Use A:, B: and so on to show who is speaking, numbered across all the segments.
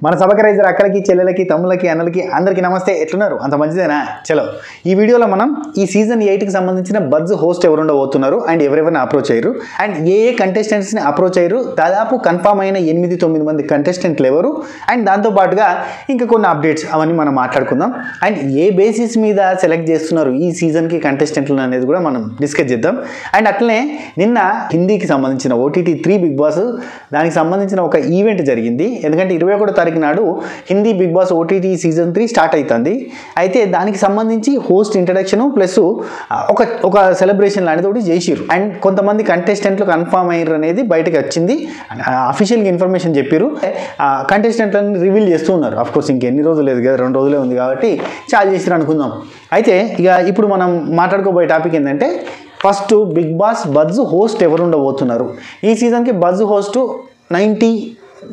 A: మన సబకరైజర్ అక్కలకి చెల్లెలకి తమ్ములకి అన్నలకి అందరికీ నమస్తే. ఎట్లున్నారు? అంత మంచిదేనా? చలో, ఈ వీడియోలో మనం ఈ సీజన్ 8కి సంబంధించిన బజ్ హోస్ట్ ఎవరు ఉండబోతున్నారు అండ్ ఎవరెవరిని అప్రోచ్ అయ్యారు అండ్ ఏ కంటెస్టెంట్స్ని అప్రోచ్ అయ్యారు, దాదాపు కన్ఫామ్ అయిన 8-9 మంది కంటెస్టెంట్లు ఎవరు అండ్ దాంతోపాటుగా ఇంకా కొన్ని అప్డేట్స్ అవన్నీ మనం మాట్లాడుకుందాం. అండ్ ఏ బేసిస్ మీద సెలెక్ట్ చేస్తున్నారు ఈ సీజన్కి కంటెస్టెంట్లు అనేది కూడా మనం డిస్కస్ చేద్దాం. అండ్ అట్లనే నిన్న హిందీకి సంబంధించిన OTT 3 బిగ్ బాస్ దానికి సంబంధించిన ఒక ఈవెంట్ జరిగింది. ఎందుకంటే 21వ తారీఖు నాడు Hindi Bigg Boss OTT season 3 start అవుతుంది. అయితే దానికి సంబంధించి హోస్ట్ ఇంట్రడక్షన్ ప్లస్ ఒక సెలబ్రేషన్ లాంటిది ఒకటి చేసిరు. అండ్ కొంతమంది కంటెస్టెంట్లు కన్ఫామ్ అయ్యారు అనేది బయటకు వచ్చింది. అఫీషియల్గా ఇన్ఫర్మేషన్ చెప్పారు. కంటెస్టెంట్లను రివీల్ చేస్తూ ఉన్నారు. అఫ్కోర్స్ ఇంకెన్ని రోజులు లేదు కదా, 2 రోజులే ఉంది కాబట్టి చాలా చేసిరు అనుకుందాం. అయితే ఇక ఇప్పుడు మనం మాట్లాడుకోబోయే టాపిక్ ఏంటంటే, first Bigg Boss buzz host ఎవరు ఉండబోతున్నారు ఈ సీజన్కి. బజ్ హోస్ట్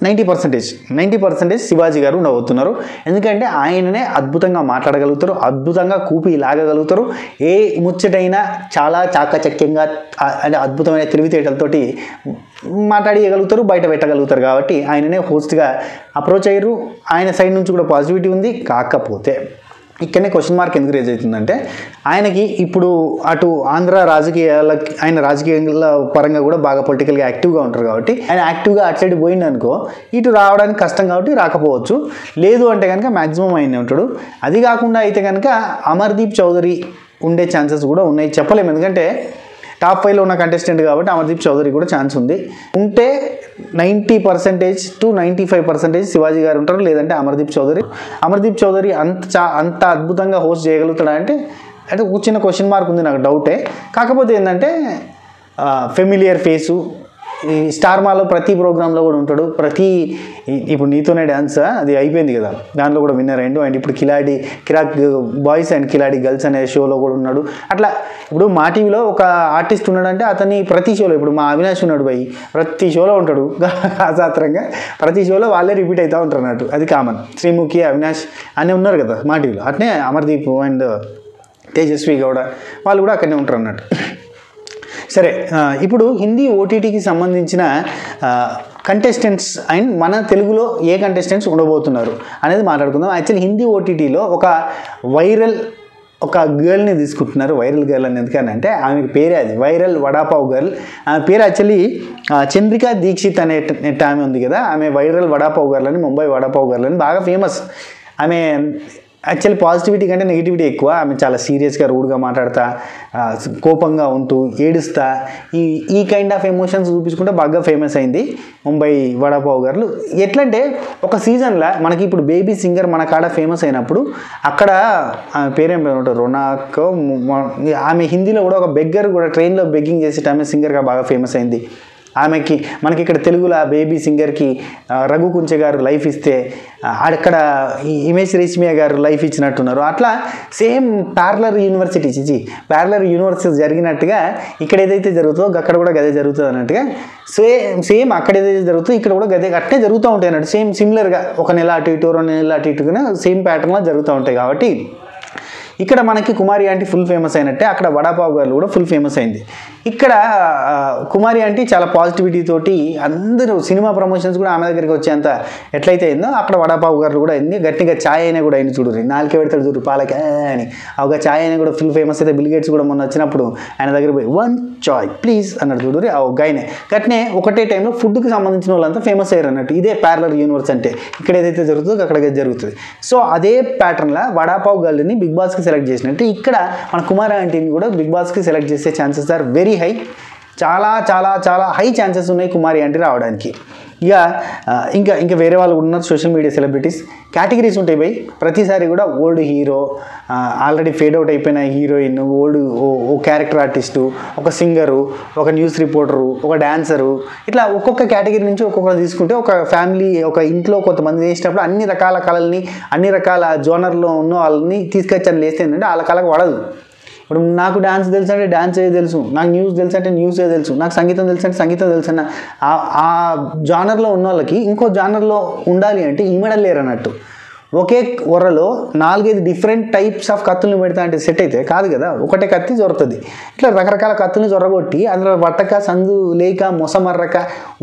A: 90% శివాజీ గారు ఉండబోతున్నారు. ఎందుకంటే ఆయననే అద్భుతంగా మాట్లాడగలుగుతారు, అద్భుతంగా కూపి లాగగలుగుతారు. ఏ ముచ్చటైనా చాలా చాకచక్యంగా అంటే అద్భుతమైన తెలివితేటలతోటి మాట్లాడగలుగుతారు, బయట పెట్టగలుగుతారు. కాబట్టి ఆయననే హోస్ట్గా అప్రోచ్ అయ్యారు. ఆయన సైడ్ నుంచి కూడా పాజిటివిటీ ఉంది. కాకపోతే ఇక్కడనే క్వశ్చన్ మార్క్ ఎందుకు రేజ్ అవుతుందంటే, ఆయనకి ఇప్పుడు అటు ఆంధ్ర రాజకీయాలకి ఆయన రాజకీయాల పరంగా కూడా బాగా పొలిటికల్గా యాక్టివ్గా ఉంటారు. కాబట్టి ఆయన యాక్టివ్గా అటు సైడ్ పోయింది అనుకో, ఇటు రావడానికి కష్టం కాబట్టి రాకపోవచ్చు. లేదు అంటే కనుక మ్యాక్సిమం ఆయన ఉంటాడు. అది కాకుండా అయితే కనుక అమర్దీప్ చౌదరి ఉండే ఛాన్సెస్ కూడా ఉన్నాయి. చెప్పలేము, ఎందుకంటే టాప్ 5లో ఉన్న కంటెస్టెంట్ కాబట్టి అమర్దీప్ చౌదరి కూడా ఛాన్స్ ఉంది. ఉంటే 90% to 95% శివాజీ గారు ఉంటారు, లేదంటే అమర్దీప్ చౌదరి అంత అద్భుతంగా హోస్ట్ చేయగలుగుతాడా అంటే ఒక చిన్న క్వశ్చన్ మార్క్ ఉంది, నాకు డౌటే. కాకపోతే ఏంటంటే ఫెమిలియర్ ఫేసు, ఈ స్టార్ మాలో ప్రతి ప్రోగ్రాంలో కూడా ఉంటాడు. ఇప్పుడు నీతోనే డ్యాన్స్ అది అయిపోయింది కదా, దాంట్లో కూడా విన్నర్ అయ్యిండు. అండ్ ఇప్పుడు కిరాక్ బాయ్స్ అండ్ కిలాడి గర్ల్స్ అనే షోలో కూడా ఉన్నాడు. అట్లా ఇప్పుడు మా టీవీలో ఒక ఆర్టిస్ట్ ఉన్నాడంటే అతని ప్రతి షోలో, ఇప్పుడు మా అవినాష్ ఉన్నాడు భయ్, ప్రతి షోలో ఉంటాడు. అసాత్రంగా ప్రతి షోలో వాళ్ళే రిపీట్ అవుతూ ఉంటారు అన్నట్టు. అది కామన్. శ్రీముఖి, అవినాష్ అన్నీ ఉన్నారు కదా మా టీవీలో. అట్నే అమర్దీప్ అండ్ తేజస్వి గౌడ వాళ్ళు కూడా అక్కడనే ఉంటారు అన్నట్టు. సరే, ఇప్పుడు హిందీ OTTకి సంబంధించిన కంటెస్టెంట్స్ అండ్ మన తెలుగులో ఏ కంటెస్టెంట్స్ ఉండబోతున్నారు అనేది మాట్లాడుకుందాం. యాక్చువల్లీ హిందీ OTTలో ఒక గర్ల్ని తీసుకుంటున్నారు. వైరల్ గర్ల్ అని ఎందుకనంటే ఆమెకి పేరే అది, వైరల్ వడాపావ్ గర్ల్. ఆమె పేరు యాక్చువల్లీ చంద్రికా దీక్షిత్ అనే ఆమె ఉంది కదా, ఆమె వైరల్ వడాపావ్ గర్ల్ అని, ముంబై వడాపావ్ గర్ల్ అని బాగా ఫేమస్. ఆమె యాక్చువల్లీ పాజిటివిటీ కంటే నెగిటివిటీ ఎక్కువ. ఆమె చాలా సీరియస్గా రూడ్గా మాట్లాడతా, కోపంగా ఉంటూ, ఏడుస్తా, ఈ కైండ్ ఆఫ్ ఎమోషన్స్ చూపించుకుంటే బాగా ఫేమస్ అయింది ముంబై వడాపావ్ గారు. ఎట్లంటే ఒక సీజన్లో మనకి ఇప్పుడు బేబీ సింగర్ మన కాడ ఫేమస్ అయినప్పుడు అక్కడ ఆమె పేరేం పేరు ఉంటుంది, రొనాకో. ఆమె హిందీలో కూడా ఒక బెగ్గర్ కూడా ట్రైన్లో బెగ్గింగ్ చేసేట ఆమె సింగర్గా బాగా ఫేమస్ అయింది. మనకి ఇక్కడ తెలుగులో బేబీ సింగర్కి రఘు కుంచె గారు లైఫ్ ఇస్తే అక్కడ ఇమేజ్ రేష్మియా గారు లైఫ్ ఇచ్చినట్టున్నారు. అట్లా సేమ్ ప్యారలర్ యూనివర్సిటీ జరిగినట్టుగా ఇక్కడ ఏదైతే జరుగుతుందో అక్కడ కూడా గదే జరుగుతుంది అన్నట్టుగా, సేమ్ అక్కడ ఏదైతే జరుగుతుందో ఇక్కడ కూడా గదే అట్నే జరుగుతూ ఉంటాయి అన్నట్టు. సిమిలర్గా 1 నెల అటు ఇటు 2 నెలలు అటు ఇటుగా సేమ్ ప్యాటర్న్లో జరుగుతూ ఉంటాయి. కాబట్టి ఇక్కడ మనకి కుమారి ఆంటీ ఫుల్ ఫేమస్ అయినట్టే అక్కడ వడాపావ్ గారు కూడా ఫుల్ ఫేమస్ అయింది. ఇక్కడ కుమారి ఆంటీ చాలా పాజిటివిటీ తోటి అందరూ సినిమా ప్రమోషన్స్ కూడా ఆమె దగ్గరికి వచ్చేంత ఎట్లయితే అయిందో అక్కడ వడాపావ్ గారు కూడా అయింది. గట్టిగా ఛాయ్ అయినా కూడా అయింది, చూడు నాలుకే పెడతాడు చూడు పాలకి అని. ఒక ఛాయ్ అయినా కూడా ఫుల్ ఫేమస్ అయితే బిల్ గేట్స్ కూడా మొన్న వచ్చినప్పుడు ఆయన దగ్గర పోయి 1 చాయ్ ప్లీజ్ అన్నాడు చూడు ఆ ఒక ఆయనే. గట్నే ఒకటే టైంలో ఫుడ్కి సంబంధించిన వాళ్ళంతా ఫేమస్ అయ్యారు అన్నట్టు. ఇదే ప్యారలర్ యూనివర్స్ అంటే ఇక్కడ ఏదైతే జరుగుతుందో అక్కడ జరుగుతుంది. సో అదే ప్యాటర్న్లో వడాపావ్ గర్ల్ని బిగ్ బాస్కి సెలెక్ట్ చేసినట్టు ఇక్కడ మన కుమారి ఆంటీని కూడా బిగ్ బాస్కి సెలెక్ట్ చేసే ఛాన్సెస్ ఆర్ వెరీ హై. చాలా చాలా చాలా హై ఛాన్సెస్ ఉన్నాయి కుమారి ఆంటీ రావడానికి. ఇంకా వేరే వాళ్ళు ఉన్నారు సోషల్ మీడియా సెలబ్రిటీస్. కేటగిరీస్ ఉంటాయి భయ్. ప్రతిసారి కూడా old hero, already fade out అయిపోయిన హీరోయిన్, ఓ క్యారెక్టర్ ఆర్టిస్టు, ఒక సింగరు, ఒక న్యూస్ రిపోర్టరు, ఒక డాన్సరు, ఇట్లా ఒక్కొక్క కేటగిరీ నుంచి ఒక్కొక్కరు తీసుకుంటే ఒక ఫ్యామిలీ, ఒక ఇంట్లో కొంతమంది వేసినప్పుడు అన్ని రకాల కళల్ని, అన్ని రకాల జోనర్లో ఉన్న వాళ్ళని తీసుకొచ్చి లేస్తే ఏంటంటే వాళ్ళ కళకు పడదు. ఇప్పుడు నాకు డాన్స్ తెలుసు అంటే డాన్స్ ఏ తెలుసు, నాకు న్యూస్ తెలుసు అంటే న్యూసే తెలుసు, నాకు సంగీతం తెలుసు అంటే సంగీతం తెలుసు అన్న ఆ జానర్లో ఉన్న వాళ్ళకి ఇంకో జానర్లో ఉండాలి అంటే ఇమడలేరు అన్నట్టు. ఒకే ఒరలో 4-5 డిఫరెంట్ టైప్స్ ఆఫ్ కత్తులను పెడతా అంటే సెట్ అయితే కాదు కదా, ఒకటే కత్తి జొరుతుంది. ఇట్లా రకరకాల కత్తులను జొరగొట్టి అందులో వట్టక సందు లేక మొసమర్రక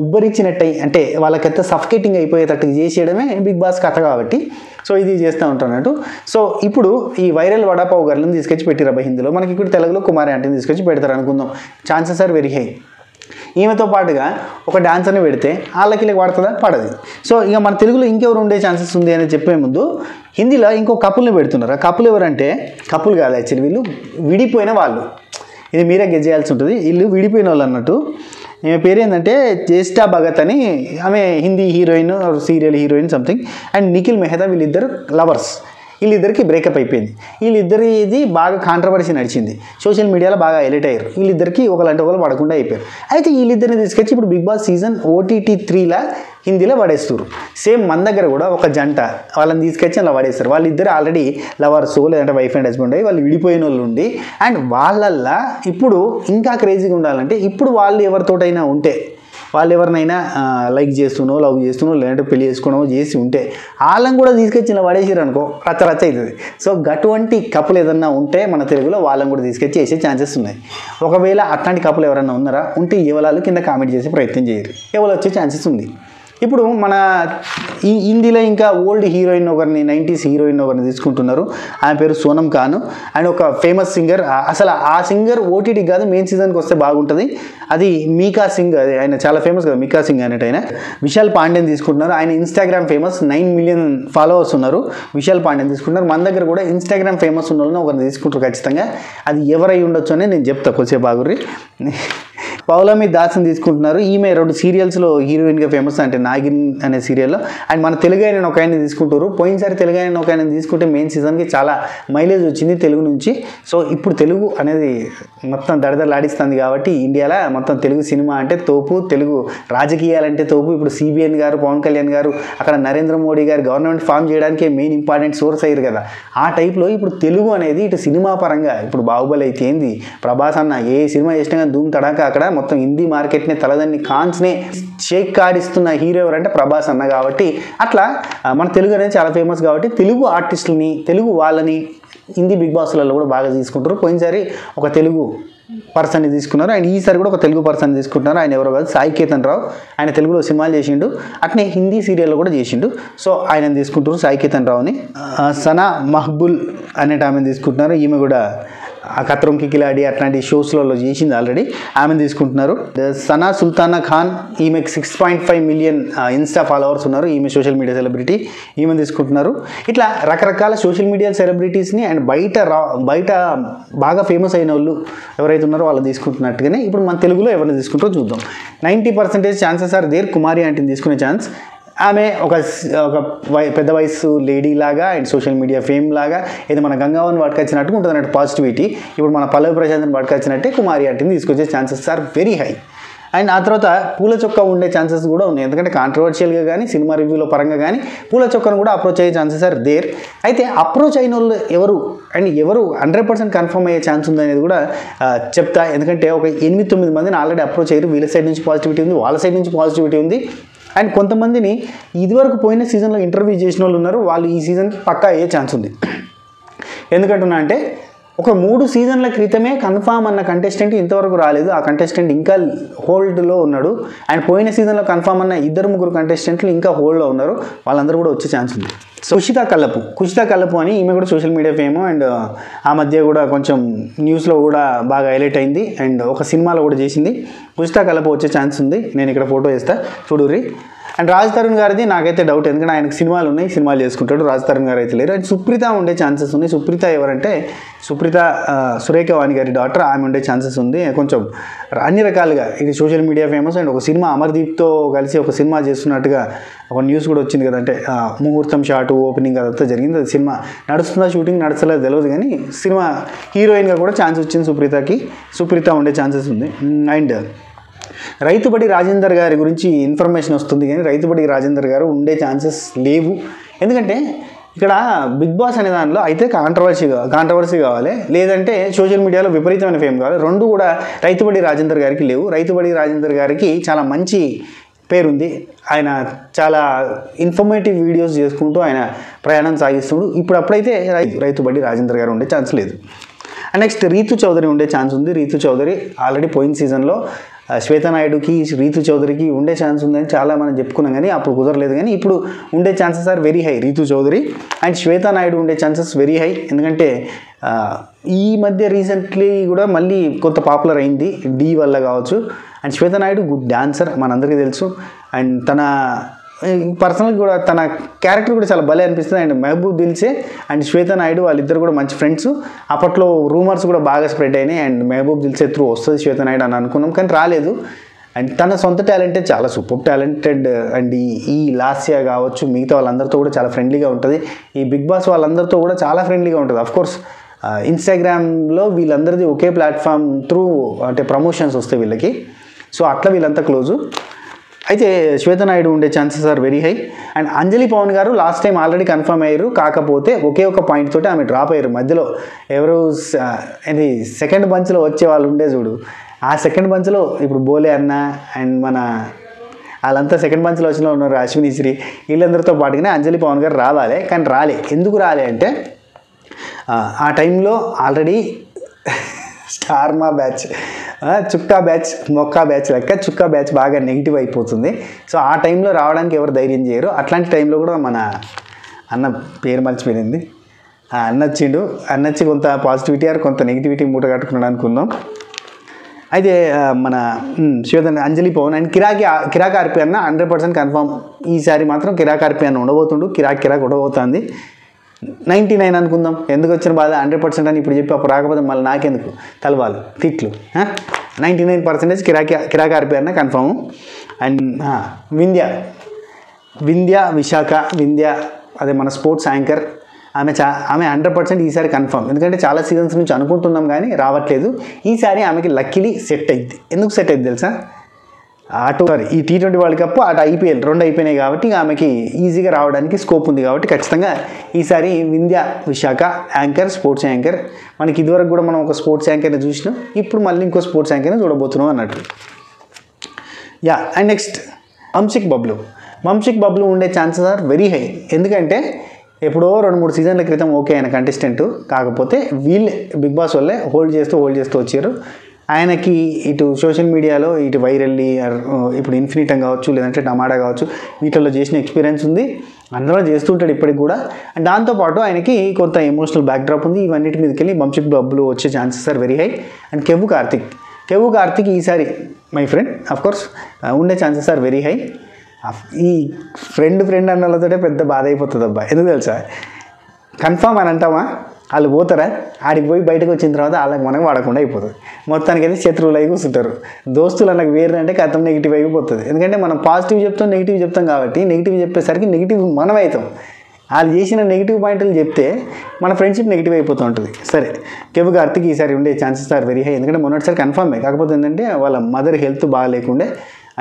A: ఉబ్బరిచ్చినట్టయి అంటే వాళ్ళకైతే సఫకేటింగ్ అయిపోయేటట్టు చేసేయడమే బిగ్ బాస్ కథ కాబట్టి సో ఇది చేస్తూ ఉంటానట్టు. సో ఇప్పుడు ఈ వైరల్ వడాపావ్ గర్ల్ని తీసుకొచ్చి పెట్టిరబ్బా హిందీలో, మనకి ఇప్పుడు తెలుగులో కుమారి ఆంటీని తీసుకొచ్చి పెడతారు అనుకుందాం. Chances are very high. ఈమెతో పాటుగా ఒక డాన్సర్ని పెడితే వాళ్ళకి పడుతుందా పడదు. సో ఇక మన తెలుగులో ఇంకెవరు ఉండే ఛాన్సెస్ ఉంది అని చెప్పే ముందు హిందీలో ఇంకో కపుల్ని పెడుతున్నారు. ఆ కపుల్ ఎవరంటే కపుల్ కాదు యాక్చువల్లీ, వీళ్ళు విడిపోయిన వాళ్ళు. ఇది మీరే గెస్ చేయాల్సి ఉంటుంది. వీళ్ళు విడిపోయిన వాళ్ళు అన్నట్టు. ఈమె పేరు ఏంటంటే జ్యేష్ఠా భగత్ అని, ఆమె Hindi heroine serial heroine something. And Nikhil Mehta, వీళ్ళిద్దరు లవర్స్. వీళ్ళిద్దరికి బ్రేకప్ అయిపోయింది. వీళ్ళిద్దరి ఇది బాగా కాంట్రవర్సీ నడిచింది, సోషల్ మీడియాలో బాగా హైలైట్ అయ్యారు. వీళ్ళిద్దరికి ఒకళ్ళంటే ఒకళ్ళు పడకుండా అయిపోయారు. అయితే వీళ్ళిద్దరిని తీసుకొచ్చి ఇప్పుడు బిగ్ బాస్ సీజన్ OTT 3లా హిందీలో పడేస్తారు. సేమ్ మన దగ్గర కూడా ఒక జంట వాళ్ళని తీసుకొచ్చి అలా పడేస్తారు. వాళ్ళిద్దరు ఆల్రెడీ లవర్స్ లేదంటే వైఫ్ అండ్ హస్బెండ్ అయ్యి వాళ్ళు విడిపోయిన వాళ్ళు ఉండి, అండ్ వాళ్ళల్లో ఇప్పుడు ఇంకా క్రేజీగా ఉండాలంటే ఇప్పుడు వాళ్ళు ఎవరితోటైనా ఉంటే, వాళ్ళు ఎవరినైనా లైక్ చేస్తునో లవ్ చేస్తునో లేదంటే పెళ్లి చేసుకోవడమో చేసి ఉంటే వాళ్ళని కూడా తీసుకొచ్చి ఇలా పడేసారు అనుకో రచ్చ అవుతుంది. సో అటువంటి కపుల్ ఏదన్నా ఉంటే మన తెలుగులో వాళ్ళని కూడా తీసుకొచ్చి వేసే ఛాన్సెస్ ఉన్నాయి. ఒకవేళ అట్లాంటి కపుల్ ఎవరైనా ఉన్నారా ఉంటే ఎవరు కింద కామెంట్ చేసే ప్రయత్నం చేయరు, ఎవరు వచ్చే ఛాన్సెస్ ఉంది. ఇప్పుడు మన ఈ హిందీలో ఇంకా ఓల్డ్ హీరోయిన్ ఒకరిని 90s హీరోయిన్ ఒకరిని తీసుకుంటున్నారు. ఆయన పేరు సోనం ఖాన్. ఆయన ఒక ఫేమస్ సింగర్. అసలు ఆ సింగర్ OTT కాదు మెయిన్ సీజన్కి వస్తే బాగుంటుంది. అది మీకా సింగ్. అది ఆయన చాలా ఫేమస్ కదా మీకా సింగ్ అనేట ఆయన. విశాల్ పాండేని తీసుకుంటున్నారు. ఆయన ఇన్స్టాగ్రామ్ ఫేమస్, 9 మిలియన్ ఫాలోవర్స్ ఉన్నారు. విశాల్ పాండేని తీసుకుంటున్నారు. మన దగ్గర కూడా ఇన్స్టాగ్రామ్ ఫేమస్ ఉన్న వాళ్ళని ఒకరిని తీసుకుంటారు ఖచ్చితంగా. అది ఎవరై ఉండొచ్చు అని నేను చెప్తా కొద్దిసేపు బాగుర్రి. పౌలమి దాస్ని తీసుకుంటున్నారు. ఈమె 2 సీరియల్స్లో హీరోయిన్గా ఫేమస్, అంటే నాగిన్ అనే సీరియల్లో. అండ్ మన తెలుగు ఆయన ఒక ఆయన తీసుకుంటారు. పోయినసారి తెలుగు ఆయన ఒక ఆయన తీసుకుంటే మెయిన్ సీజన్కి చాలా మైలేజ్ వచ్చింది తెలుగు నుంచి. సో ఇప్పుడు తెలుగు అనేది మొత్తం దడదలాడిస్తుంది కాబట్టి ఇండియాలో మొత్తం తెలుగు సినిమా అంటే తోపు, తెలుగు రాజకీయాలంటే తోపు. ఇప్పుడు CBN గారు, పవన్ కళ్యాణ్ గారు, అక్కడ నరేంద్ర మోడీ గారు గవర్నమెంట్ ఫామ్ చేయడానికి మెయిన్ ఇంపార్టెంట్ సోర్స్ అయ్యారు కదా. ఆ టైప్లో ఇప్పుడు తెలుగు అనేది ఇటు సినిమా పరంగా ఇప్పుడు బాహుబలి అయితే ఏంది, ప్రభాస్ అన్న ఏ సినిమా చేసినా కానీ ధూమ్ తడాక అక్కడ మొత్తం హిందీ మార్కెట్ని తలదన్ని కాన్స్నే షేక్ కాడిస్తున్న హీరో ఎవరంటే ప్రభాస్ అన్న. కాబట్టి అట్లా మన తెలుగు అనేది చాలా ఫేమస్ కాబట్టి తెలుగు ఆర్టిస్టులని, తెలుగు వాళ్ళని హిందీ బిగ్ బాస్లలో కూడా బాగా తీసుకుంటారు. పోయినసారి ఒక తెలుగు పర్సన్ని తీసుకున్నారు, అండ్ ఈసారి కూడా ఒక తెలుగు పర్సన్ తీసుకుంటున్నారు. ఆయన ఎవరో కాదు, సాయి కేతన్ రావు. ఆయన తెలుగులో సినిమాలు చేసిండు, అట్నే హిందీ సీరియల్లో కూడా చేసిండు. సో ఆయన తీసుకుంటారు సాయి కేతన్ రావుని. సనా మహబూల్ అనేట ఆమెను తీసుకుంటున్నారు. ఈమె కూడా ఖత్రోం కి ఖిలాడి అట్లాంటి షోస్లలో చేసింది ఆల్రెడీ, ఆమెను తీసుకుంటున్నారు. సనా సుల్తానా ఖాన్, ఈమెకి 6.5 మిలియన్ ఇన్స్టా ఫాలోవర్స్ ఉన్నారు. ఈమె సోషల్ మీడియా సెలబ్రిటీ, ఈమెను తీసుకుంటున్నారు. ఇట్లా రకరకాల సోషల్ మీడియా సెలబ్రిటీస్ని అండ్ బయట బాగా ఫేమస్ అయిన వాళ్ళు ఎవరైతే ఉన్నారో వాళ్ళు తీసుకుంటున్నట్టుగానే ఇప్పుడు మన తెలుగులో ఎవరిని తీసుకుంటారో చూద్దాం. 90% ఛాన్సెస్ ఆర్ దేర్ కుమారి ఆంటీని తీసుకునే ఛాన్స్. ఆమె ఒక పెద్ద వయసు లేడీ లాగా అండ్ సోషల్ మీడియా ఫేమ్ లాగా ఇది మన గంగావన్ పట్టుకొచ్చినట్టు ఉంటుంది అన్నట్టు పాజిటివిటీ. ఇప్పుడు మన పల్లవి ప్రశాంత్ని పట్టుకొచ్చినట్టే కుమారి ఆంటీని తీసుకొచ్చే chances are very high. And ఆ తర్వాత పూల చొక్కా ఉండే ఛాన్సెస్ కూడా ఉన్నాయి. ఎందుకంటే కాంట్రవర్షియల్గా కానీ సినిమా రివ్యూలో పరంగా కానీ పూల చొక్కను కూడా అప్రోచ్ అయ్యే ఛాన్సెస్ ఆర్ దేర్. అయితే అప్రోచ్ అయిన వాళ్ళు ఎవరు అండ్ ఎవరు 100% కన్ఫర్మ్ అయ్యే ఛాన్స్ ఉందనేది కూడా చెప్తా. ఎందుకంటే ఒక 8-9 మందిని ఆల్రెడీ అప్రోచ్ అయ్యారు. వీళ్ళ సైడ్ నుంచి పాజిటివిటీ ఉంది, వాళ్ళ సైడ్ నుంచి పాజిటివిటీ ఉంది. అండ్ కొంతమందిని ఇదివరకు పోయిన సీజన్లో ఇంటర్వ్యూ చేసిన వాళ్ళు ఉన్నారు, వాళ్ళు ఈ సీజన్కి పక్కా అయ్యే ఛాన్స్ ఉంది. ఎందుకంటున్నా అంటే ఒక 3 సీజన్ల క్రితమే కన్ఫామ్ అన్న కంటెస్టెంట్ ఇంతవరకు రాలేదు. ఆ కంటెస్టెంట్ ఇంకా హోల్డ్లో ఉన్నాడు. అండ్ పోయిన సీజన్లో కన్ఫామ్ అన్న 2-3 కంటెస్టెంట్లు ఇంకా హోల్డ్లో ఉన్నారు. వాళ్ళందరూ కూడా వచ్చే ఛాన్స్ ఉంది. సో కుషితా కల్లపు అని ఈమె కూడా సోషల్ మీడియా ఫేమ్, అండ్ ఆ మధ్య కూడా కొంచెం న్యూస్లో కూడా బాగా హైలైట్ అయింది. అండ్ ఒక సినిమాలో కూడా చేసింది. కుషితా కల్లపు వచ్చే ఛాన్స్ ఉంది. నేను ఇక్కడ ఫోటో వేస్తా చూడుర్రి. అండ్ రాజ్ తరుణ్ గారిది నాకైతే డౌట్, ఎందుకంటే ఆయనకు సినిమాలు ఉన్నాయి, సినిమాలు చేసుకుంటాడు. రాజ్ తరుణ్ గారు అయితే లేరు. అండ్ సుప్రీత ఉండే ఛాన్సెస్ ఉన్నాయి. సుప్రీత ఎవరంటే సురేఖ వాణి గారి డాటర్, ఆమె ఉండే ఛాన్సెస్ ఉంది. కొంచెం అన్ని రకాలుగా ఇది సోషల్ మీడియా ఫేమస్. అండ్ ఒక సినిమా అమర్దీప్తో కలిసి ఒక సినిమా చేస్తున్నట్టుగా ఒక న్యూస్ కూడా వచ్చింది కదంటే, ముహూర్తం షాటు ఓపెనింగ్ అదంతా జరిగింది. అది సినిమా నడుస్తుందా, షూటింగ్ నడుస్తలేదు తెలియదు, కానీ సినిమా హీరోయిన్గా కూడా ఛాన్స్ వచ్చింది సుప్రీతకి. సుప్రీత ఉండే ఛాన్సెస్ ఉంది. అండ్ రైతుబడి రాజేందర్ గారి గురించి ఇన్ఫర్మేషన్ వస్తుంది, కానీ రైతుబడి రాజేందర్ గారు ఉండే ఛాన్సెస్ లేవు. ఎందుకంటే ఇక్కడ బిగ్ బాస్ అనే దానిలో అయితే కాంట్రవర్సీ కావాలి, లేదంటే సోషల్ మీడియాలో విపరీతమైన ఫేమ్ కావాలి. రెండు కూడా రైతుబడి రాజేందర్ గారికి లేవు. రైతుబడి రాజేందర్ గారికి చాలా మంచి పేరుంది. ఆయన చాలా ఇన్ఫర్మేటివ్ వీడియోస్ చేసుకుంటూ ఆయన ప్రయాణం సాగిస్తుడు. అప్పుడైతే రైతు బడి రాజేందర్ గారు ఉండే ఛాన్స్ లేదు. నెక్స్ట్ రీతు చౌదరి ఉండే ఛాన్స్ ఉంది. రీతు చౌదరి ఆల్రెడీ పోయిన సీజన్లో శ్వేతా నాయుడుకి రీతు చౌదరికి ఉండే ఛాన్స్ ఉందని చాలా మనం చెప్పుకున్నాం, కానీ అప్పుడు కుదరలేదు. కానీ ఇప్పుడు ఉండే chances are very high. Rithu Chowdary and Shweta Naidu ఉండే ఛాన్సెస్ వెరీ హై. ఎందుకంటే ఈ మధ్య రీసెంట్లీ కూడా మళ్ళీ కొంత పాపులర్ అయింది డీ వల్ల కావచ్చు. And Shweta Naidu good dancer మనందరికీ తెలుసు. అండ్ తన పర్సనల్గా కూడా తన క్యారెక్టర్ కూడా చాలా భలే అనిపిస్తుంది. అండ్ మెహబూబ్ దిల్సే అండ్ శ్వేతా నాయుడు వాళ్ళిద్దరు కూడా మంచి ఫ్రెండ్స్. అప్పట్లో రూమర్స్ కూడా బాగా స్ప్రెడ్ అయినాయి. అండ్ మెహబూబ్ దిల్సే త్రూ వస్తుంది శ్వేతా నాయుడు అని అనుకున్నాం, కానీ రాలేదు. అండ్ తన సొంత టాలెంటే చాలా సూపర్ టాలెంటెడ్. అండ్ ఈ లాస్యా కావచ్చు మిగతా వాళ్ళందరితో కూడా చాలా ఫ్రెండ్లీగా ఉంటుంది. ఈ బిగ్ బాస్ వాళ్ళందరితో కూడా చాలా ఫ్రెండ్లీగా ఉంటుంది. అఫ్కోర్స్ ఇన్స్టాగ్రామ్లో వీళ్ళందరిది ఒకే ప్లాట్ఫామ్ త్రూ అంటే ప్రమోషన్స్ వస్తాయి వీళ్ళకి. సో అట్లా వీళ్ళంతా క్లోజు. అయితే శ్వేతా నాయుడు ఉండే chances are very high. And Anjali Pavan గారు లాస్ట్ టైం ఆల్రెడీ కన్ఫర్మ్ అయ్యారు. కాకపోతే ఒకే ఒక పాయింట్ తోటి ఆమె డ్రాప్ అయ్యారు మధ్యలో. ఎవరు ఇది సెకండ్ బంచ్లో వచ్చే వాళ్ళు ఉండే చూడు, ఆ సెకండ్ బంచ్లో ఇప్పుడు బోలే అన్న అండ్ మన వాళ్ళంతా సెకండ్ బంచ్లో వచ్చిన ఉన్నారు. అశ్విని శ్రీ వీళ్ళందరితో పాటుగానే అంజలి పవన్ గారు రావాలి, కానీ రాలే. ఎందుకు రాలే అంటే ఆ టైంలో ఆల్రెడీ స్టార్మా బ్యాచ్, చుక్కా బ్యాచ్, మొక్కా బ్యాచ్ లెక్క చుక్కా బ్యాచ్ బాగా నెగిటివ్ అయిపోతుంది. సో ఆ టైంలో రావడానికి ఎవరు ధైర్యం చేయరు. అట్లాంటి టైంలో కూడా మన అన్న పేరు మర్చిపోయింది, అన్న వచ్చిండు. అన్న వచ్చి కొంత పాజిటివిటీ ఆర్ కొంత నెగిటివిటీ మూట కట్టుకున్నాడు అనుకుందాం. అయితే మన శ్వేత అంజలి పవన్ అండ్ కిరాక్ ఆర్పి అన్న 100% కన్ఫామ్. ఈసారి మాత్రం కిరాక్ ఆర్పి అన్న ఉండబోతుండు. కిరాక్ ఉండబోతుంది. 99 అనుకుందాం. ఎందుకు వచ్చిన బాధ 100% అని ఇప్పుడు చెప్పి అప్పుడు రాకపోతే మళ్ళీ నాకెందుకు తలవాళ్ళు తిట్లు. 99% కిరాక్ ఆర్పి అన్న కన్ఫాము. అండ్ వింధ్య విశాఖ అదే మన స్పోర్ట్స్ యాంకర్ ఆమె 100% ఈసారి కన్ఫామ్. ఎందుకంటే చాలా సీజన్స్ నుంచి అనుకుంటున్నాం కానీ రావట్లేదు. ఈసారి ఆమెకి లక్కీలీ సెట్ అయింది. ఎందుకు సెట్ అయింది తెలుసా? ఈ T20 వరల్డ్ కప్ అటు IPL 2 అయిపోయినాయి కాబట్టి ఆమెకి ఈజీగా రావడానికి స్కోప్ ఉంది. కాబట్టి ఖచ్చితంగా ఈసారి Vindhya Visakha anchor, sports anchor. మనకి ఇదివరకు కూడా మనం ఒక స్పోర్ట్స్ యాంకర్ని చూసినాం, ఇప్పుడు మళ్ళీ ఇంకో స్పోర్ట్స్ యాంకర్ని చూడబోతున్నాం అన్నట్టు. అండ్ నెక్స్ట్ వంశిక్ బబ్లు ఉండే ఛాన్సెస్ ఆర్ వెరీ హై. ఎందుకంటే ఎప్పుడో 2-3 సీజన్ల క్రితం ఓకే ఆయన కంటెస్టెంట్, కాకపోతే వీళ్ళే బిగ్ బాస్ వల్లే హోల్డ్ చేస్తూ వచ్చారు. ఆయనకి ఇటు సోషల్ మీడియాలో ఇటు వైరల్లీ ఇప్పుడు ఇన్ఫినిటం కావచ్చు లేదంటే టమాటా కావచ్చు వీటిల్లో చేసిన ఎక్స్పీరియన్స్ ఉంది. అందులో చేస్తుంటాడు ఇప్పటికి కూడా. అండ్ దాంతోపాటు ఆయనకి కొంత ఎమోషనల్ బ్యాక్డ్రాప్ ఉంది. ఇవన్నిటి మీదకి వెళ్ళి వంశిక్ బబ్లు వచ్చే chances are very high. And Kevvu Karthik ఈసారి మై ఫ్రెండ్ అఫ్కోర్స్ ఉండే ఛాన్సెస్ ఆర్ వెరీ హై. ఈ ఫ్రెండ్ అన్న వాళ్ళతోటే పెద్ద బాధ అయిపోతుంది అబ్బా. ఎందుకు తెలుసా? కన్ఫామ్ అని అంటామా, వాళ్ళు పోతారా, ఆడికి పోయి బయటకు వచ్చిన తర్వాత వాళ్ళకి మనకు వాడకుండా అయిపోతుంది. మొత్తానికి అయితే శత్రువులు అయి కూర్చుంటారు. దోస్తులు అన్నకు వేరే అంటే కథం నెగిటివ్ అయిపోతుంది. ఎందుకంటే మనం పాజిటివ్ చెప్తాం, నెగిటివ్ చెప్తాం కాబట్టి నెగిటివ్ చెప్పేసరికి నెగిటివ్ మనం అవుతాం. వాళ్ళు చేసిన నెగిటివ్ పాయింట్లు చెప్తే మన ఫ్రెండ్షిప్ నెగిటివ్ అయిపోతూ ఉంటుంది. సరే, కెవ్వు కార్తిక్ ఈసారి ఉండే ఛాన్సెస్ ఆర్ వెరీ హై. ఎందుకంటే మొన్నటిసారి కన్ఫర్మే. కాకపోతే ఏంటంటే వాళ్ళ మదర్ హెల్త్ బాగా లేకుండే.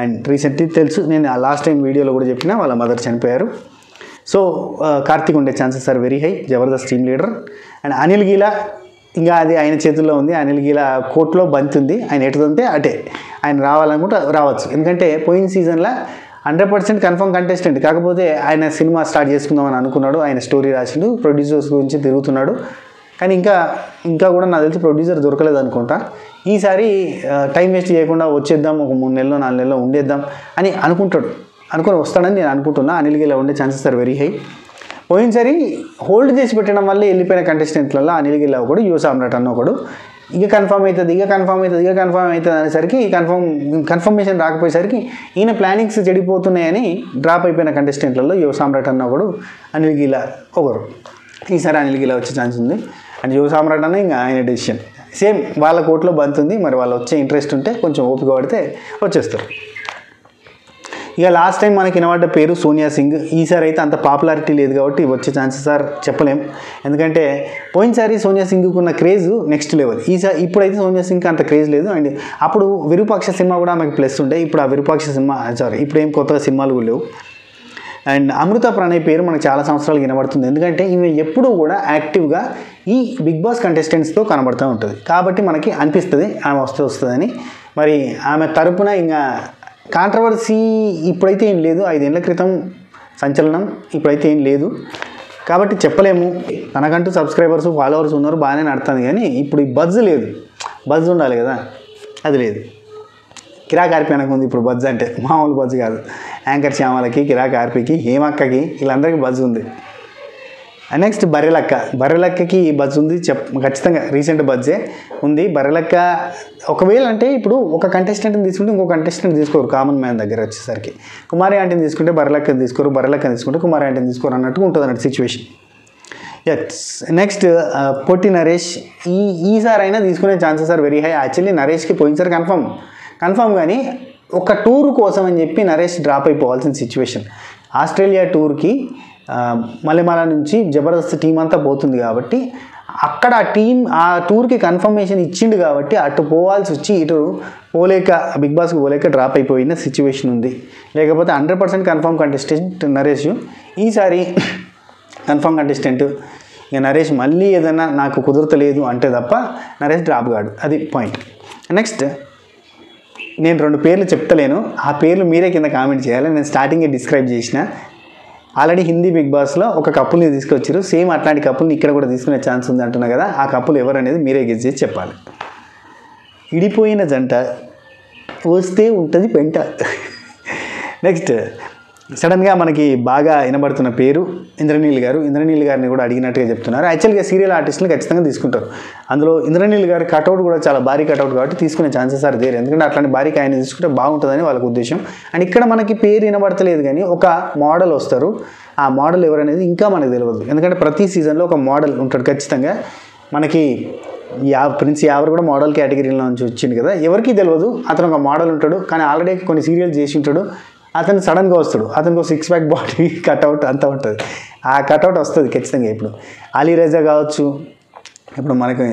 A: అండ్ రీసెంట్లీ తెలుసు, నేను లాస్ట్ టైం వీడియోలో కూడా చెప్పిన వాళ్ళ మదర్ చనిపోయారు. సో కార్తిక్ ఉండే chances are very high. Jabardasth team leader. And Anil Geela ఇంకా అది ఆయన చేతుల్లో ఉంది. అనిల్ గీలా కోర్టులో బంతి ఉంది. ఆయన ఎటుదంటే అటే ఆయన రావాలనుకుంటే రావచ్చు. ఎందుకంటే పోయిన సీజన్లో 100% కన్ఫర్మ్ కంటెస్టెంట్. కాకపోతే ఆయన సినిమా స్టార్ట్ చేసుకుందామని అనుకున్నాడు. ఆయన స్టోరీ రాసిండు, ప్రొడ్యూసర్స్ గురించి తిరుగుతున్నాడు. కానీ ఇంకా కూడా నాకు తెలిసి ప్రొడ్యూసర్ దొరకలేదు అనుకుంటా. ఈసారి టైం వేస్ట్ చేయకుండా వచ్చేద్దాం, ఒక 3 నెలలో 4 నెలలో ఉండేద్దాం అని అనుకుని వస్తాడని నేను అనుకుంటున్నా. అనిల్ గీలా ఉండే ఛాన్సెస్ ఆర్ వెరీ హై. పోయినసారి హోల్డ్ చేసి పెట్టడం వల్ల వెళ్ళిపోయిన కంటెస్టెంట్లలో అనిల్ గీలా ఒకడు, యువ సామ్రాట్ అన్న ఒకడు. ఇక కన్ఫర్మ్ అవుతుంది అనేసరికి కన్ఫర్మేషన్ రాకపోయేసరికి ఈయన ప్లానింగ్స్ చెడిపోతున్నాయని డ్రాప్ అయిపోయిన కంటెస్టెంట్లలో యువ సామ్రాట్ అన్న ఒకడు, అనిల్ గీలా ఒకరు. ఈసారి అనిల్ గీలా వచ్చే ఛాన్స్ ఉంది. అండ్ యువ సామ్రాట్ అన్న ఇంకా ఆయన డెసిషన్ సేమ్. వాళ్ళ కోర్టులో బంతుంది. మరి వాళ్ళు వచ్చే ఇంట్రెస్ట్ ఉంటే కొంచెం ఓపిక పడితే వచ్చేస్తారు. ఇక లాస్ట్ టైం మనకి వినబడ్డ పేరు సోనియా సింగ్. ఈసారి అయితే అంత పాపులారిటీ లేదు కాబట్టి వచ్చే ఛాన్సెస్ ఆర్ చెప్పలేం. ఎందుకంటే పోయినసారి సోనియా సింగ్కు ఉన్న క్రేజ్ నెక్స్ట్ లెవెల్. ఇప్పుడైతే సోనియా సింగ్కి అంత క్రేజ్ లేదు. అండ్ అప్పుడు విరూపాక్ష సినిమా కూడా ఆమెకు ప్లస్ ఉండే. ఇప్పుడు ఆ విరూపాక్ష సినిమా ఇప్పుడు ఏం కొత్తగా సినిమాలు కూడా లేవు. అండ్ అమృత ప్రణయ్ పేరు మనకు చాలా సంవత్సరాలు వినబడుతుంది. ఎందుకంటే ఈమె ఎప్పుడూ కూడా యాక్టివ్గా ఈ బిగ్ బాస్ కంటెస్టెంట్స్తో కనబడుతూ ఉంటుంది. కాబట్టి మనకి అనిపిస్తుంది ఆమె వస్తుందని. మరి ఆమె తరపున ఇంకా కాంట్రవర్సీ ఇప్పుడైతే ఏం లేదు, 5 ఏళ్ల క్రితం సంచలనం, ఇప్పుడైతే ఏం లేదు కాబట్టి చెప్పలేము. తనకంటూ సబ్స్క్రైబర్స్ ఫాలోవర్స్ ఉన్నారు, బాగానే నడుతుంది, కానీ ఇప్పుడు ఈ బజ్ లేదు. బజ్ ఉండాలి కదా, అది లేదు. కిరాక్ ఆర్పి అనకుంది ఇప్పుడు బజ్, అంటే మామూలు బజ్ కాదు. యాంకర్ శ్యామలకి, కిరాక్ ఆర్పికి, హేమక్కకి, వీళ్ళందరికీ బజ్ ఉంది. నెక్స్ట్ బర్రెలక్కకి బజ్ ఉంది, ఖచ్చితంగా రీసెంట్ బజ్జే ఉంది. బర్రెలక్క ఒకవేళ అంటే ఇప్పుడు ఒక కంటెస్టెంట్ని తీసుకుంటే ఇంకో కంటెస్టెంట్ తీసుకోరు, కామన్ మ్యాన్ దగ్గర వచ్చేసరికి. కుమారి ఆంటీని తీసుకుంటే బర్రెలక్కని తీసుకోరు, బర్రెలక్కని తీసుకుంటే కుమారి ఆంటీని తీసుకోరు అన్నట్టుగా ఉంటుంది అన్నట్టు సిచ్యువేషన్. నెక్స్ట్ పొట్టి నరేష్, ఈసారి అయినా తీసుకునే chances are very high. Actually నరేష్కి పోయినసారి కన్ఫర్మ్ కానీ ఒక టూర్ కోసం అని చెప్పి నరేష్ డ్రాప్ అయిపోవాల్సిన సిచ్యువేషన్. ఆస్ట్రేలియా టూర్కి మలయాళ నుంచి జబర్దస్త్ టీం అంతా పోతుంది కాబట్టి అక్కడ ఆ టూర్కి కన్ఫర్మేషన్ ఇచ్చిండు కాబట్టి అటు పోవాల్సి వచ్చి ఇటు పోలేక, బిగ్ బాస్కి పోలేక డ్రాప్ అయిపోయిన సిచ్యువేషన్ ఉంది. లేకపోతే 100% కన్ఫర్మ్ కంటెస్టెంట్ నరేష్. ఈసారి కన్ఫర్మ్ కంటెస్టెంట్ ఇక నరేష్ మళ్ళీ ఏదైనా నాకు కుదరతలేదు అంటే తప్ప నరేష్ డ్రాప్ కాడు, అది పాయింట్. నెక్స్ట్ నేను 2 పేర్లు చెప్తలేను, ఆ పేర్లు మీరే కింద కామెంట్ చేయాలి. నేను స్టార్టింగే డిస్క్రైబ్ చేసిన. ఆల్రెడీ హిందీ బిగ్ బాస్లో ఒక కపుల్ని తీసుకొచ్చారు, సేమ్ అట్లాంటి కపుల్ని ఇక్కడ కూడా తీసుకునే ఛాన్స్ ఉంది అంటున్నా కదా. ఆ కపుల్ ఎవరు అనేది మీరే గెస్ చేసి చెప్పాలి. ఇడిపోయిన జంట వస్తే ఉంటుంది పెంట. నెక్స్ట్ సడన్గా మనకి బాగా వినబడుతున్న పేరు ఇంద్రనీల్ గారు. ఇంద్రనీల్ గారిని కూడా అడిగినట్టుగా చెప్తున్నారు. యాక్చువల్గా సీరియల్ ఆర్టిస్టులు ఖచ్చితంగా తీసుకుంటారు. అందులో ఇంద్రనీల్ గారి కటౌట్ కూడా చాలా భారీ కటౌట్ కాబట్టి తీసుకునే ఛాన్సెస్ ఆర్ దేర్. ఎందుకంటే అట్లాంటి భారీకి ఆయన తీసుకుంటే బాగుంటుందని వాళ్ళకి ఉద్దేశం. అండ్ ఇక్కడ మనకి పేరు వినబడతలేదు కానీ ఒక మోడల్ వస్తారు, ఆ మోడల్ ఎవరనేది ఇంకా మనకు తెలియదు. ఎందుకంటే ప్రతి సీజన్లో ఒక మోడల్ ఉంటాడు ఖచ్చితంగా. మనకి ప్రిన్స్ యావర్ కూడా మోడల్ కేటగిరీలో నుంచి వచ్చింది కదా, ఎవరికి తెలియదు. అతను ఒక మోడల్ ఉంటాడు, కానీ ఆల్రెడీ కొన్ని సీరియల్స్ చేసి ఉంటాడు. అతను సడన్గా వస్తాడు, అతనికి 6 ప్యాక్ బాడీ కట్అవుట్ అంతా ఉంటుంది. ఆ కట్అవుట్ వస్తుంది ఖచ్చితంగా. ఇప్పుడు అలీ రజా కావచ్చు, ఇప్పుడు మనకి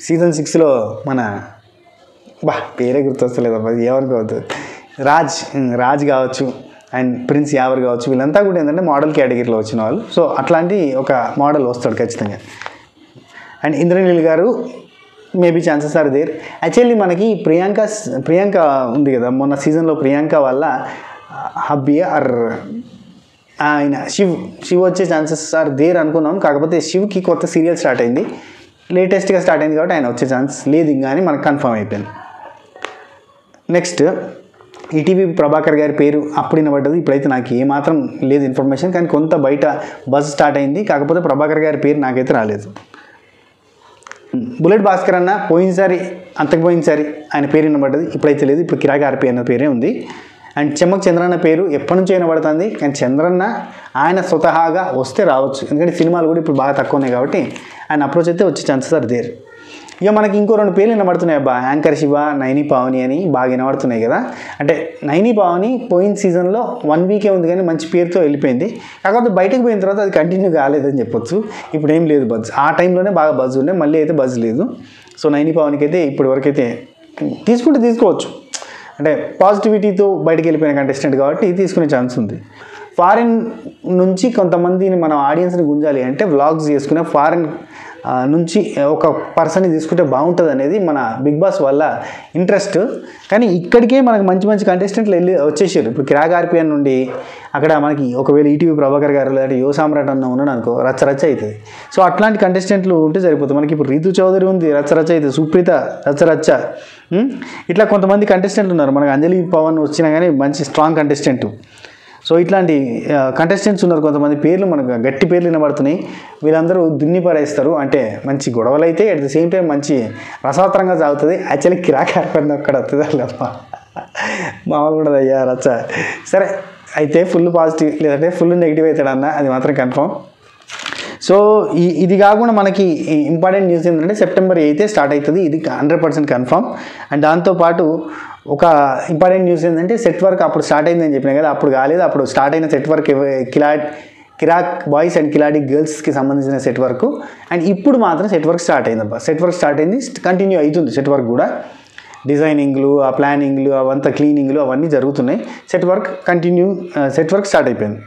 A: సీజన్ 6లో మన పేరే గుర్తొస్తలేదు అబ్బా, ఏమనుకోవద్దు, రాజ్ కావచ్చు అండ్ ప్రిన్స్ యావర్ కావచ్చు, వీళ్ళంతా కూడా ఏంటంటే మోడల్ కేటగిరీలో వచ్చిన వాళ్ళు. సో అట్లాంటి ఒక మోడల్ వస్తాడు ఖచ్చితంగా. అండ్ ఇంద్రనీల్ గారు maybe chances are there. Actually మనకి ప్రియాంక ఉంది కదా, మొన్న సీజన్లో ప్రియాంక వల్ల హబ్బీ ఆర్ ఆయన శివ్ వచ్చే ఛాన్సెస్ ఆర్ దేర్ అనుకున్నాం. కాకపోతే శివ్కి కొత్త సీరియల్ స్టార్ట్ అయింది, లేటెస్ట్గా స్టార్ట్ అయింది కాబట్టి ఆయన వచ్చే ఛాన్స్ లేదు ఇంకా అని మనకు కన్ఫర్మ్ అయిపోయింది. నెక్స్ట్ ఈటీవీ ప్రభాకర్ గారి పేరు అప్పుడు వినబడ్డది, ఇప్పుడైతే నాకు ఏమాత్రం లేదు ఇన్ఫర్మేషన్, కానీ కొంత బయట బజ్ స్టార్ట్ అయింది. కాకపోతే ప్రభాకర్ గారి పేరు నాకైతే రాలేదు. బుల్లెట్ భాస్కర్ అన్న పోయినసారి ఆయన పేరు వినబడ్డది, ఇప్పుడైతే లేదు. ఇప్పుడు కిరాక్ ఆర్పి అన్న పేరే ఉంది. అండ్ చెమ్మక్ చంద్రన్న పేరు ఎప్పటి నుంచో వినబడుతుంది, కానీ చంద్రన్న ఆయన స్వతహాగా వస్తే రావచ్చు, ఎందుకంటే సినిమాలు కూడా ఇప్పుడు బాగా తక్కువ ఉన్నాయి కాబట్టి ఆయన అప్రోచ్ అయితే వచ్చే ఛాన్సెస్ ఆర్ దేర్. ఇక మనకి ఇంకో 2 పేర్లు వినబడుతున్నాయి అబ్బా, యాంకర్ శివ, నైని పావని అని బాగా వినబడుతున్నాయి కదా. అంటే నైని పావని పోయిన సీజన్లో 1 వీకే ఉంది కానీ మంచి పేరుతో వెళ్ళిపోయింది. కాకపోతే బయటకు పోయిన తర్వాత అది కంటిన్యూ కాలేదని చెప్పొచ్చు. ఇప్పుడు ఏం లేదు బజ్, ఆ టైంలోనే బాగా బజ్ ఉండే, మళ్ళీ అయితే బజ్ లేదు. సో నైని పావనికి అయితే ఇప్పటి వరకు అయితే తీసుకోవచ్చు, అంటే పాజిటివిటీతో బయటకు వెళ్ళిపోయిన కంటెస్టెంట్ కాబట్టి తీసుకునే ఛాన్స్ ఉంది. ఫారిన్ నుంచి కొంతమందిని మనం ఆడియన్స్ని గుంజాలి అంటే వ్లాగ్స్ చేసుకునే ఫారిన్ నుంచి ఒక పర్సన్ని తీసుకుంటే బాగుంటుంది అనేది మన బిగ్ బాస్ వల్ల ఇంట్రెస్ట్. కానీ ఇక్కడికే మనకు మంచి కంటెస్టెంట్లు వచ్చేసారు. ఇప్పుడు కిరాక్ ఆర్పిఎన్ నుండి అక్కడ మనకి ఒకవేళ ఈటీవీ ప్రభాకర్ గారు లేదా యువ సామ్రాట్ అన్న ఉన్నాడు అనుకో, రచ్చ అవుతుంది. సో అట్లాంటి కంటెస్టెంట్లు ఉంటే సరిపోతుంది. మనకి ఇప్పుడు రీతు చౌదరి ఉంది, రచ్చ అవుతుంది. సుప్రీత రచ్చ. ఇట్లా కొంతమంది కంటెస్టెంట్లు ఉన్నారు. మనకు అంజలి పవన్ వచ్చినా కానీ మంచి స్ట్రాంగ్ కంటెస్టెంట్. సో ఇట్లాంటి కంటెస్టెంట్స్ ఉన్నారు, కొంతమంది పేర్లు మనకు గట్టి పేర్లు వినబడుతున్నాయి. వీళ్ళందరూ దున్ని పారేస్తారు, అంటే మంచి గొడవలు అయితే అట్ ది సేమ్ టైం మంచి రసవత్తరంగా సాగుతుంది. యాక్చువల్లీ కిరాక్ ఆర్పి అక్కడ వస్తుంది అల్లమ్మ, మామూలు కూడా అయ్యా రచ్చ. సరే అయితే ఫుల్ పాజిటివ్ లేదంటే ఫుల్ నెగిటివ్ అవుతాడన్న, అది మాత్రం కన్ఫర్మ్. సో ఇది కాకుండా మనకి ఇంపార్టెంట్ న్యూస్ ఏంటంటే సెప్టెంబర్ 8 స్టార్ట్ అవుతుంది, ఇది 100% కన్ఫర్మ్. అండ్ దాంతోపాటు ఒక ఇంపార్టెంట్ న్యూస్ ఏంటంటే సెట్ వర్క్ అప్పుడు స్టార్ట్ అయిందని చెప్పినా కదా, అప్పుడు కాలేదు. అప్పుడు స్టార్ట్ అయిన set work Kiraak boys and Kiladi గర్ల్స్కి సంబంధించిన సెట్ వర్క్. అండ్ ఇప్పుడు మాత్రం సెట్ వర్క్ స్టార్ట్ అయిందబ్బా. సెట్ వర్క్ స్టార్ట్ అయింది, కంటిన్యూ అవుతుంది సెట్ వర్క్ కూడా. డిజైనింగ్లు, ఆ ప్లానింగ్లు, అవంతా క్లీనింగ్లు అవన్నీ జరుగుతున్నాయి. సెట్ వర్క్ స్టార్ట్ అయిపోయింది.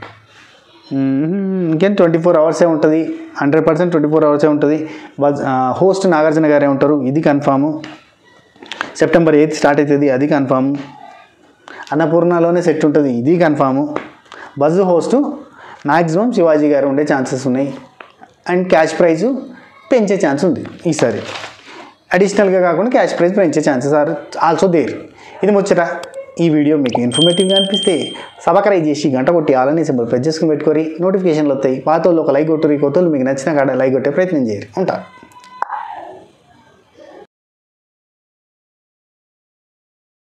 A: ఇంకేం 24 అవర్సే ఉంటుంది, 100% 24 అవర్సే ఉంటుంది. హోస్ట్ నాగార్జున గారే ఉంటారు, ఇది కన్ఫాము. సెప్టెంబర్ 8 స్టార్ట్ అవుతుంది, అది కన్ఫామ్. అన్నపూర్ణలోనే సెట్ ఉంటుంది, ఇది confirm. Buzz host maximum Shivaji గారు ఉండే ఛాన్సెస్ ఉన్నాయి. అండ్ క్యాష్ ప్రైజు పెంచే ఛాన్స్ ఉంది ఈసారి. అడిషనల్గా కాకుండా క్యాష్ ప్రైజ్ పెంచే ఛాన్సెస్ ఆర్ ఆల్సో దేర్. ఇది ముచ్చట. ఈ వీడియో మీకు ఇన్ఫర్మేటివ్గా అనిపిస్తే సబ్స్క్రైబ్ చేసి గంట కొట్టి ఆలని సింబల్ ప్రెస్ చేసుకుని పెట్టుకొని నోటిఫికేషన్లు వస్తాయి. పాత వాళ్ళు ఒక లైక్ కొట్టురు, కొత్త మీకు నచ్చిన కాడ లైక్ కొట్టే ప్రయత్నం చేయరు. ఉంటా.